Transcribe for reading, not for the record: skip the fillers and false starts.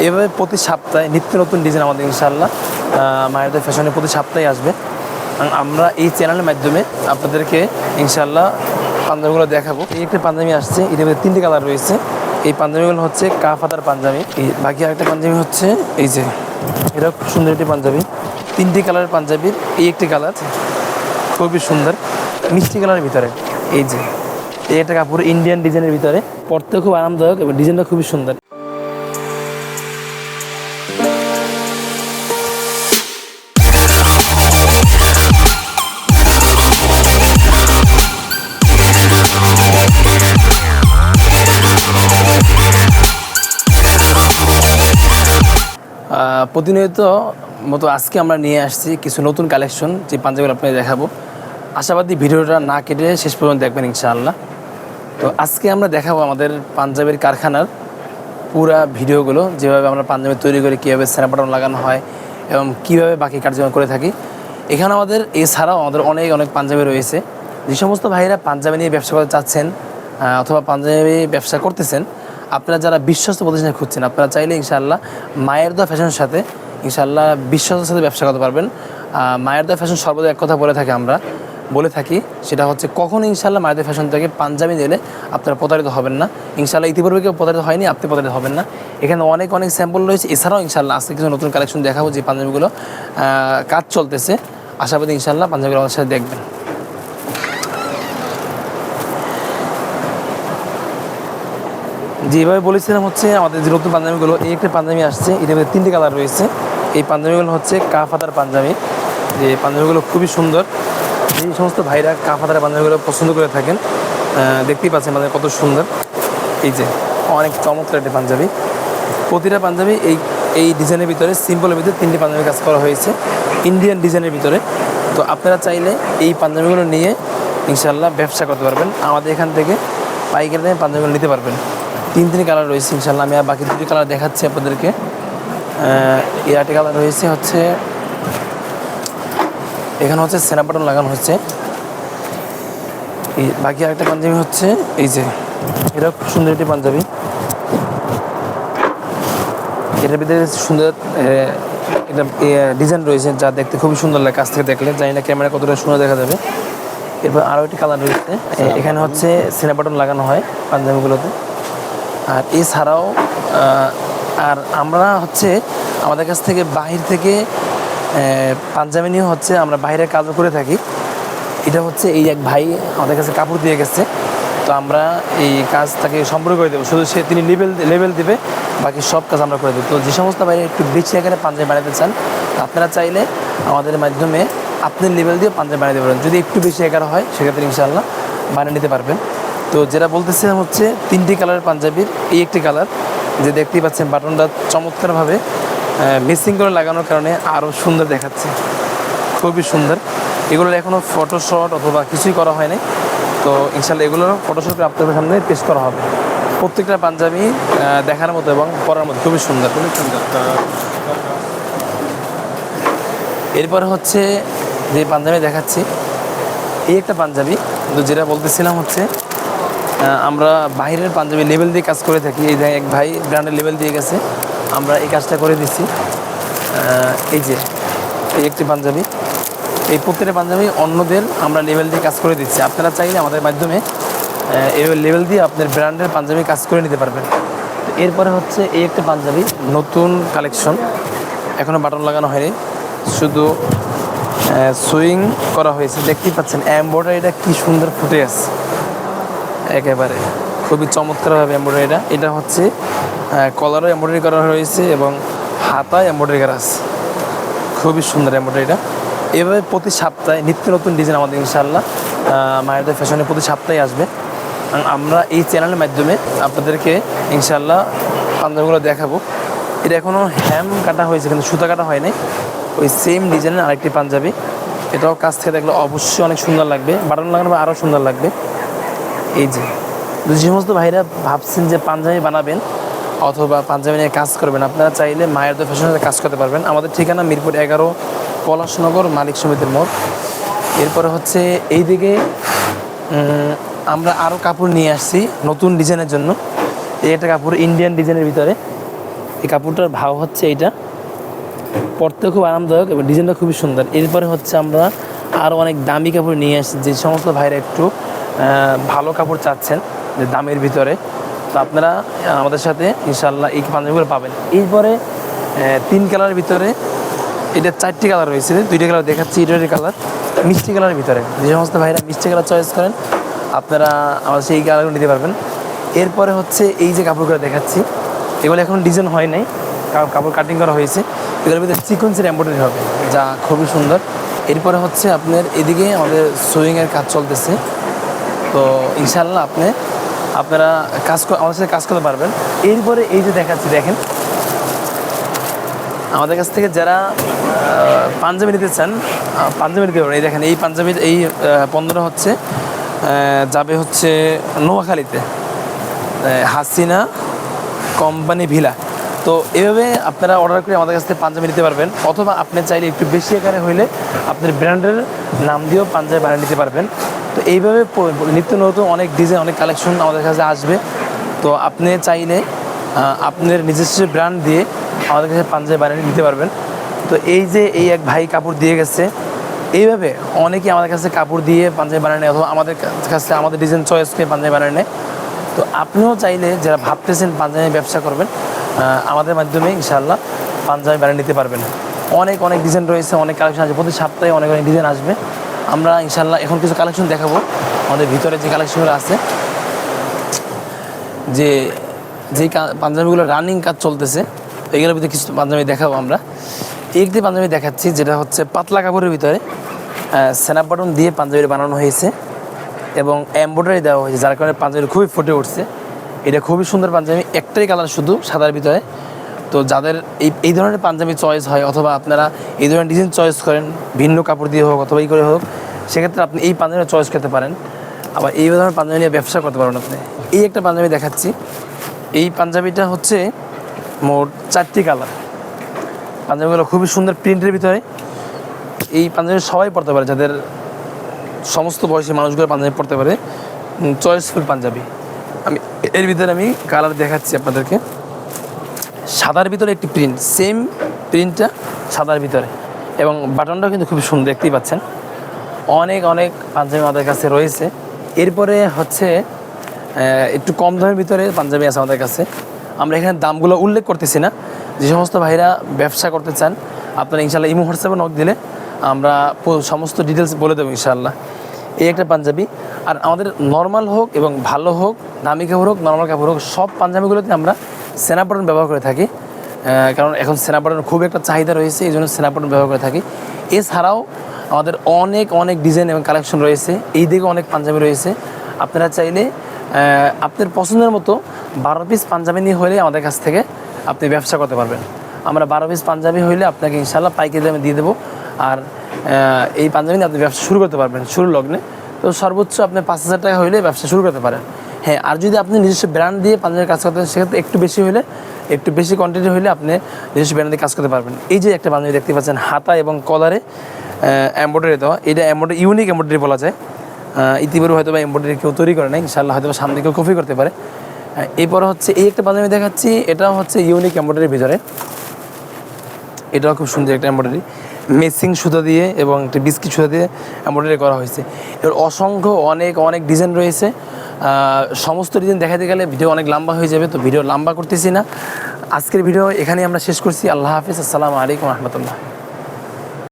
এভাবে প্রতি সপ্তাহে নিত্য নতুন ডিজাইন আমাদের ইনশাআল্লাহ মায়ের দোয়া ফ্যাশনে প্রতি সপ্তাহে আসবে। আমরা এই চ্যানেলের মাধ্যমে আপনাদেরকে ইনশাআল্লাহ পাঞ্জাবিগুলো দেখাবো। এই একটা পাঞ্জাবি আসছে, এটার মধ্যে 3টি কালার রয়েছে। এই পাঞ্জাবিগুলো হচ্ছে কাফ হাতার পাঞ্জাবি। এই বাকি আরেকটা পাঞ্জাবি হচ্ছে এই যে, এটা খুব সুন্দর একটি পাঞ্জাবি। 3টি কালারের পাঞ্জাবির এই একটি কালার খুবই সুন্দর মিষ্টি কালারের ভিতরে। এই যে এই একটা কাপড় ইন্ডিয়ান ডিজাইনের ভিতরে, পরতে খুব আরামদায়ক এবং ডিজাইনটা খুবই সুন্দর। প্রতিনিয়ত মতো আজকে আমরা নিয়ে আসছি কিছু নতুন কালেকশন, যে পাঞ্জাবিগুলো আপনাকে দেখাবো। আশাবাদী ভিডিওটা না কেটে শেষ পর্যন্ত দেখবেন ইনশাআল্লাহ। তো আজকে আমরা দেখাবো আমাদের পাঞ্জাবির কারখানার পুরা ভিডিওগুলো, যেভাবে আমরা পাঞ্জাবি তৈরি করি, কীভাবে সেনা বাটন লাগানো হয় এবং কীভাবে বাকি কার্যক্রম করে থাকি। এখানে আমাদের এছাড়াও আমাদের অনেক পাঞ্জাবি রয়েছে। যে সমস্ত ভাইয়েরা পাঞ্জাবি নিয়ে ব্যবসা করতে চাচ্ছেন অথবা পাঞ্জাবি ব্যবসা করতেছেন, আপনারা যারা বিশ্বস্ত প্রতিষ্ঠানে খুঁজছেন, আপনারা চাইলে ইনশাআল্লাহ মায়ের দোয়া ফ্যাশনের সাথে ইনশাআল্লাহ বিশ্বস্তের সাথে ব্যবসা করতে পারবেন। মায়ের দোয়া ফ্যাশন সর্বদা এক কথা বলে থাকি, সেটা হচ্ছে কখনো ইনশাআল্লাহ মায়ের দোয়া ফ্যাশন থেকে পাঞ্জাবি নিলে আপনারা প্রতারিত হবেন না। ইনশাআল্লাহ ইতিপূর্বে কেউ প্রতারিত হয়নি, আপনি প্রতারিত হবেন না। এখানে অনেক স্যাম্পল রয়েছে। এছাড়াও ইনশাআল্লাহ আজকে কিছু নতুন কালেকশন দেখাবো, যে পাঞ্জাবিগুলো কাজ চলতেছে। আশাবাদী ইনশাআল্লাহ পাঞ্জাবিগুলো আমাদের সাথে দেখবেন। যেভাবে বলেছিলাম হচ্ছে আমাদের যে নতুন পাঞ্জাবিগুলো, এই একটা পাঞ্জাবি আসছে, এটার মধ্যে 3টি কালার রয়েছে। এই পাঞ্জাবিগুলো হচ্ছে কাফ হাতার পাঞ্জাবি। যে পাঞ্জাবিগুলো খুবই সুন্দর। যে সমস্ত ভাইরা কাফ হাতার পাঞ্জাবিগুলো পছন্দ করে থাকেন, দেখতেই পাচ্ছেন আমাদের কত সুন্দর। এই যে অনেক চমৎকার একটি পাঞ্জাবি। প্রতিটা পাঞ্জাবি এই ডিজাইনের ভিতরে, সিম্পলের ভিতরে 3টি পাঞ্জাবি কাজ করা হয়েছে ইন্ডিয়ান ডিজাইনের ভিতরে। তো আপনারা চাইলে এই পাঞ্জাবিগুলো নিয়ে ইনশাআল্লাহ ব্যবসা করতে পারবেন। আমাদের এখান থেকে পাইকারি দামে পাঞ্জাবিগুলো নিতে পারবেন। 3টি কালার রয়েছে ইনশাআল্লাহ। আমি আর বাকি 2টি কালার দেখাচ্ছি আপনাদেরকে। এই 8টি কালার রয়েছে হচ্ছে, এখানে হচ্ছে সেনা বাটন লাগানো হচ্ছে। এই বাকি আরেকটা পাঞ্জাবি হচ্ছে এই যে, এটা খুব সুন্দর একটি পাঞ্জাবি। এটার ভিতরে সুন্দর এটা ডিজাইন রয়েছে, যা দেখতে খুবই সুন্দর লাগে কাছ থেকে দেখলে। জানি না ক্যামেরা কতটা সুন্দর দেখা যাবে। এরপর আরও একটি কালার রয়েছে, এখানে হচ্ছে সেনা বাটন লাগানো হয় পাঞ্জাবিগুলোতে। আর এছাড়াও আমরা হচ্ছে আমাদের কাছ থেকে বাহির থেকে পাঞ্জাবি নিয়ে হচ্ছে আমরা বাইরের কাজও করে থাকি। এটা হচ্ছে এই এক ভাই আমাদের কাছে কাপড় দিয়ে গেছে, তো আমরা এই কাজ তাকে সম্পূর্ণ করে দেবো। শুধু তিনি লেবেল দিবে, বাকি সব কাজ আমরা করে দেবো। তো যে সমস্ত বাইরে একটু বেশি আকারে পাঞ্জাবি বানাতে চান, আপনারা চাইলে আমাদের মাধ্যমে আপনি লেবেল দিয়ে পাঞ্জাবি বানিয়ে পারেন। যদি একটু বেশি আকার হয় সেক্ষেত্রে ইনশাআল্লাহ বানিয়ে নিতে পারবেন। তো যেটা বলতেছিলাম হচ্ছে 3টি কালারের পাঞ্জাবির এই একটি কালার, যে দেখতেই পাচ্ছেন বাটনটা চমৎকারভাবে মিক্সিং করে লাগানোর কারণে আরও সুন্দর দেখাচ্ছে, খুবই সুন্দর। এগুলোর এখনও ফটোশট অথবা কিছুই করা হয়নি। তো ইনশাআল্লাহ এগুলোর ফটোশট আপনাদের সামনে পেশ করা হবে। প্রত্যেকটা পাঞ্জাবি দেখার মতো এবং পরার মতো খুবই সুন্দর। এরপরে হচ্ছে যে পাঞ্জাবি দেখাচ্ছি, এই একটা পাঞ্জাবি। কিন্তু যেটা বলতেছিলাম হচ্ছে আমরা বাইরের পাঞ্জাবি লেবেল দিয়ে কাজ করে থাকি। এই এক ভাই ব্র্যান্ডের লেবেল দিয়ে গেছে, আমরা এই কাজটা করে দিচ্ছি। এই যে এই একটি পাঞ্জাবি, এই প্রত্যেকটা পাঞ্জাবি অন্যদের আমরা লেবেল দিয়ে কাজ করে দিচ্ছি। আপনারা চাইলে আমাদের মাধ্যমে এই লেবেল দিয়ে আপনার ব্র্যান্ডের পাঞ্জাবি কাজ করে নিতে পারবেন। তো এরপরে হচ্ছে এই একটা পাঞ্জাবি, নতুন কালেকশন, এখনও বাটন লাগানো হয়নি, শুধু সুইং করা হয়েছে। দেখতেই পাচ্ছেন এমব্রয়ডারিটা কি সুন্দর ফুটে আছে, একেবারে খুবই চমৎকারভাবে এমব্রয়ডারিটা। এটা হচ্ছে কলারও এমব্রয়ডারি করা হয়েছে এবং হাতায় এমব্রয়ডারি করা আছে, খুবই সুন্দর এমব্রয়ডারিটা। এভাবে প্রতি সপ্তাহে নিত্য নতুন ডিজাইন আমাদের ইনশাআল্লাহ মায়ের দোয়া ফ্যাশনে প্রতি সপ্তাহে আসবে। আমরা এই চ্যানেলের মাধ্যমে আপনাদেরকে ইনশাআল্লাহ পাঞ্জাবিগুলো দেখাবো। এটা এখনও হ্যাম কাটা হয়েছে, কিন্তু সুতা কাটা হয়নি। ওই সেম ডিজাইনের আরেকটি পাঞ্জাবি, এটাও কাছ থেকে দেখলে অবশ্যই অনেক সুন্দর লাগবে, বাটন লাগানো আরও সুন্দর লাগবে। এই যে সমস্ত ভাইরা ভাবছেন যে পাঞ্জাবি বানাবেন অথবা পাঞ্জাবি নিয়ে কাজ করবেন, আপনারা চাইলে মায়ের দোয়া ফ্যাশনে কাজ করতে পারবেন। আমাদের ঠিকানা মিরপুর 11 পলাশনগর মালিক সমিতির মোড়। এরপরে হচ্ছে এই দিকে আমরা আরও কাপড় নিয়ে আসছি নতুন ডিজাইনের জন্য। এই একটা কাপড় ইন্ডিয়ান ডিজাইনের ভিতরে, এই কাপড়টার ভাव হচ্ছে এইটা, পরতে খুব আরামদায়ক এবং ডিজাইনটা খুবই সুন্দর। এরপরে হচ্ছে আমরা আরও অনেক দামি কাপড় নিয়ে আসছি, যে সমস্ত ভাইরা একটু ভালো কাপড় চাচ্ছেন যে দামের ভিতরে, তো আপনারা আমাদের সাথে ইনশাআল্লাহ এই পাঞ্জাবিগুলো পাবেন। এরপরে 3 কালারের ভিতরে, এটা 4টি কালার রয়েছে, 2টি কালার দেখাচ্ছি। এটার কালার মিষ্টি কালারের ভিতরে, যে সমস্ত ভাইরা মিষ্টি কালার চয়েস করেন আপনারা আমাদের সেই কালারগুলো নিতে পারবেন। এরপরে হচ্ছে এই যে কাপড়গুলো দেখাচ্ছি, এগুলো এখন ডিজাইন হয় নাই, কাপড় কাটিং করা হয়েছে। এগুলোর ভিতরে সিকোয়েন্সের এমব্রয়ডারি হবে, যা খুবই সুন্দর। এরপরে হচ্ছে আপনার এদিকে আমাদের সুইংয়ের কাজ চলতেছে, তো ইনশাআল্লাহ আপনারা আমাদের সাথে কাজ করতে পারবেন। এরপরে এই যে দেখাচ্ছি, দেখেন আমাদের কাছ থেকে যারা পাঞ্জাবি নিতে চান পাঞ্জাবি নিতে পারেন। এই দেখেন এই পাঞ্জাবির এই পণ্যটা হচ্ছে যাবে হচ্ছে নোয়াখালীতে, হাসিনা কোম্পানি ভিলা। তো এভাবে আপনারা অর্ডার করে আমাদের কাছ থেকে পাঞ্জাবি নিতে পারবেন, অথবা আপনি চাইলে একটু বেশি আকারে হইলে আপনার ব্র্যান্ডের নাম দিয়েও পাঞ্জাবি বানিয়ে নিতে পারবেন। তো এইভাবে নিত্য নতুন অনেক ডিজাইন, অনেক কালেকশন আমাদের কাছে আসবে। তো আপনি চাইলে আপনার নিজস্ব ব্র্যান্ড দিয়ে আমাদের কাছে পাঞ্জাবি বানিয়ে নিতে পারবেন। তো এই যে এই এক ভাই কাপড় দিয়ে গেছে, এইভাবে অনেকেই আমাদের কাছে কাপড় দিয়ে পাঞ্জাবি বানিয়ে নেয়, অথবা আমাদের কাছে আমাদের ডিজাইন চয়েস করে পাঞ্জাবি বানিয়ে নেয়। তো আপনিও চাইলে যারা ভাবতেছেন পাঞ্জাবি ব্যবসা করবেন, আমাদের মাধ্যমে ইনশাআল্লাহ পাঞ্জাবি বানিয়ে নিতে পারবেন। অনেক ডিজাইন রয়েছে, অনেক কালেকশন আসবে, প্রতি সপ্তাহে অনেক ডিজাইন আসবে। আমরা ইনশাআল্লাহ এখন কিছু কালেকশন দেখাবো, আমাদের ভিতরে যে কালেকশনগুলো আছে, যেই পাঞ্জাবিগুলো রানিং কাজ চলতেছে, এগুলোর ভিতরে কিছু পাঞ্জাবি দেখাবো আমরা। একটি পাঞ্জাবি দেখাচ্ছি যেটা হচ্ছে পাতলা কাপড়ের ভিতরে স্ন্যাপ বাটন দিয়ে পাঞ্জাবি বানানো হয়েছে এবং এমব্রয়ডারি দেওয়া হয়েছে, যার কারণে পাঞ্জাবি খুবই ফুটে উঠছে। এটা খুবই সুন্দর পাঞ্জাবি, একটাই কালার শুধু সাদার ভিতরে। তো যাদের এই ধরনের পাঞ্জাবি চয়েস হয়, অথবা আপনারা এই ধরনের ডিজাইন চয়েস করেন ভিন্ন কাপড় দিয়ে হোক অথবা এই করে হোক, সেক্ষেত্রে আপনি এই পাঞ্জাবিটা চয়েস করতে পারেন। আবার এই ধরনের পাঞ্জাবি নিয়ে ব্যবসা করতে পারেন আপনি। এই একটা পাঞ্জাবি দেখাচ্ছি, এই পাঞ্জাবিটা হচ্ছে মোট 4টি কালার। পাঞ্জাবিগুলো খুবই সুন্দর প্রিন্টের ভিতরে। এই পাঞ্জাবি সবাই পরতে পারে, যাদের সমস্ত বয়সী মানুষগুলো পাঞ্জাবি পরতে পারে, চয়েসফুল পাঞ্জাবি। এর ভিতরে আমি কালার দেখাচ্ছি আপনাদেরকে। সাদার ভিতরে একটি প্রিন্ট, সেম প্রিন্টটা সাদার ভিতরে, এবং বাটনটাও কিন্তু খুব সুন্দর, দেখতেই পাচ্ছেন। অনেক পাঞ্জাবি আমাদের কাছে রয়েছে। এরপরে হচ্ছে একটু কম দামের ভিতরে পাঞ্জাবি আছে আমাদের কাছে। আমরা এখানে দামগুলো উল্লেখ করতেছি না। যে সমস্ত ভাইরা ব্যবসা করতে চান, আপনারা ইনশাআল্লাহ ইমো হোয়াটসঅ্যাপে নক দিলে আমরা সমস্ত ডিটেলস বলে দেবো ইনশাআল্লাহ। এই একটা পাঞ্জাবি। আর আমাদের নর্মাল হোক এবং ভালো হোক, দামি কাপড় হোক, নর্মাল কাপড় হোক, সব পাঞ্জাবিগুলোতে আমরা স্ন্যাপ বাটন ব্যবহার করে থাকি, কারণ এখন স্ন্যাপ বাটনের খুব একটা চাহিদা রয়েছে, এই জন্য স্ন্যাপ বাটন ব্যবহার করে থাকি। এছাড়াও আমাদের অনেক ডিজাইন এবং কালেকশন রয়েছে, এই দিকে অনেক পাঞ্জাবি রয়েছে। আপনারা চাইলে আপনার পছন্দের মতো 12 পিস পাঞ্জাবি নিয়ে হলে আমাদের কাছ থেকে আপনি ব্যবসা করতে পারবেন। আমরা 12 পিস পাঞ্জাবি হইলে আপনাকে ইনশাআল্লাহ পাইকারি দামে দিয়ে দেবো। আর এই পাঞ্জাবি নিয়ে আপনি ব্যবসা শুরু করতে পারবেন শুরু লগ্নে। তো সর্বোচ্চ আপনি 5,000 টাকা হইলে ব্যবসা শুরু করতে পারেন। হ্যাঁ, আর যদি আপনি নিজস্ব ব্র্যান্ড দিয়ে পাঞ্জাবির কাজ করতে সেক্ষেত্রে একটু বেশি কোয়ান্টিটি হইলে আপনি নিজস্ব ব্র্যান্ড দিয়ে কাজ করতে পারবেন। এই যে একটা পাঞ্জাবি দেখতে পাচ্ছেন, হাতা এবং কলারে এমব্রয়ডারি দেওয়া, এটা এমব্রয়ডারি ইউনিক এমব্রয়ডারি বলা যায়। ইতিপূর্বে হয়তো বা এমব্রয়ডারি কেউ তৈরি করে না, ইনশাআল্লাহ হয়তো সামনে কেউ কপি করতে পারে। এরপর হচ্ছে এই একটা পাঞ্জাবি দেখাচ্ছি, এটা হচ্ছে ইউনিক এমব্রয়ডারির ভিতরে। এটাও খুব সুন্দর একটা এমব্রয়ডারি, মেসিং সুতা দিয়ে এবং একটা বিস্কিট সুতা দিয়ে এমব্রয়ডারি করা হয়েছে। এর অসংখ্য অনেক ডিজাইন রয়েছে। সমস্ত ডিজাইন দেখাতে গেলে ভিডিও অনেক লম্বা হয়ে যাবে, তো ভিডিও লম্বা করতেছি না। আজকের ভিডিও এখানেই আমরা শেষ করছি। আল্লাহ হাফিজ, আসসালামু আলাইকুম রহমতুল্লাহ।